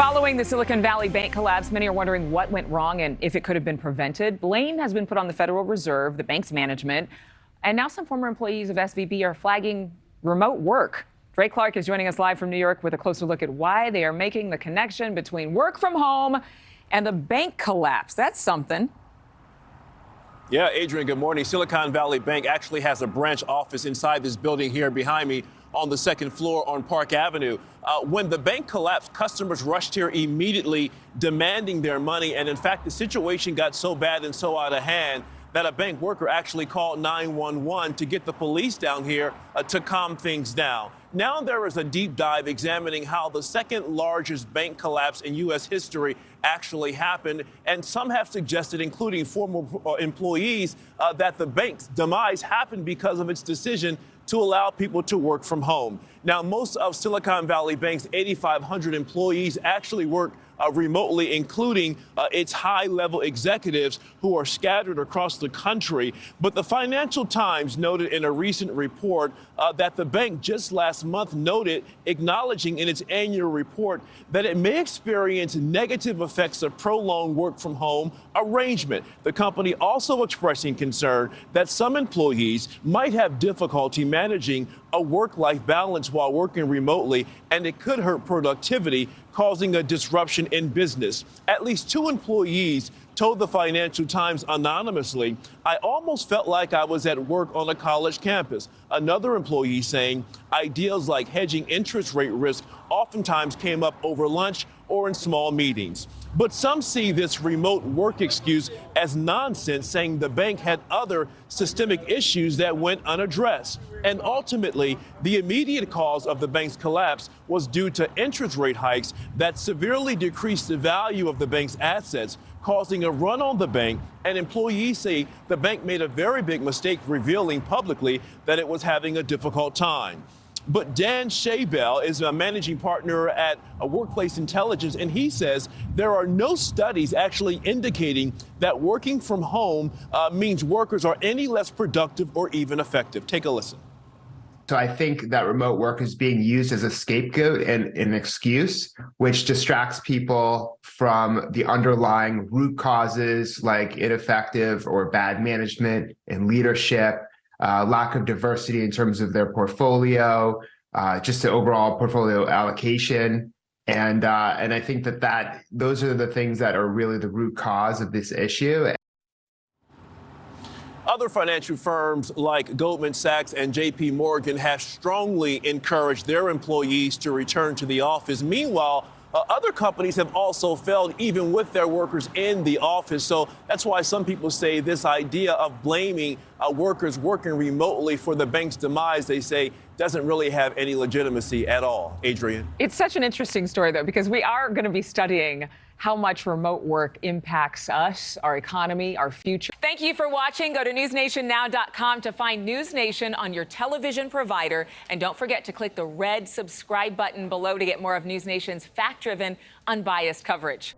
Following the Silicon Valley Bank collapse, many are wondering what went wrong and if it could have been prevented. Blame has been put on the Federal Reserve, the bank's management, and now some former employees of SVB are flagging remote work. Dre Clark is joining us live from New York with a closer look at why they are making the connection between work from home and the bank collapse. That's something. Yeah, Adrienne, good morning. Silicon Valley Bank actually has a branch office inside this building here behind me on the second floor on Park Avenue. When the bank collapsed, customers rushed here immediately demanding their money. And in fact, the situation got so bad and so out of hand that a bank worker actually called 911 to get the police down here to calm things down. Now there is a deep dive examining how the second largest bank collapse in U.S. history actually happened. And some have suggested, including former employees, that the bank's demise happened because of its decision to allow people to work from home. Now, most of Silicon Valley Bank's 8,500 employees actually work remotely, including its high-level executives who are scattered across the country. But the Financial Times noted in a recent report that the bank just last month noted, acknowledging in its annual report, that it may experience negative effects of prolonged work-from-home arrangement. The company also expressing concern that some employees might have difficulty managing a work-life balance while working remotely, and it could hurt productivity, causing a disruption in business. At least 2 employees told the Financial Times anonymously, "I almost felt like I was at work on a college campus." Another employee saying ideas like hedging interest rate risk oftentimes came up over lunch or in small meetings. But some see this remote work excuse as nonsense, saying the bank had other systemic issues that went unaddressed. And ultimately, the immediate cause of the bank's collapse was due to interest rate hikes that severely decreased the value of the bank's assets, causing a run on the bank. And employees say the bank made a very big mistake revealing publicly that it was having a difficult time. But Dan Schawbel is a managing partner at Workplace Intelligence, and he says there are no studies actually indicating that working from home means workers are any less productive or even effective. Take a listen. So I think that remote work is being used as a scapegoat and an excuse, which distracts people from the underlying root causes like ineffective or bad management and leadership, lack of diversity in terms of their portfolio, just the overall portfolio allocation. And I think that those are the things that are really the root cause of this issue. Other financial firms like Goldman Sachs and JP Morgan have strongly encouraged their employees to return to the office. Meanwhile, other companies have also failed even with their workers in the office. So that's why some people say this idea of blaming workers working remotely for the bank's demise, they say, doesn't really have any legitimacy at all. Adrienne? It's such an interesting story, though, because we are going to be studying how much remote work impacts us, our economy, our future. Thank you for watching. Go to newsnationnow.com to find NewsNation on your television provider. And don't forget to click the red subscribe button below to get more of NewsNation's fact-driven, unbiased coverage.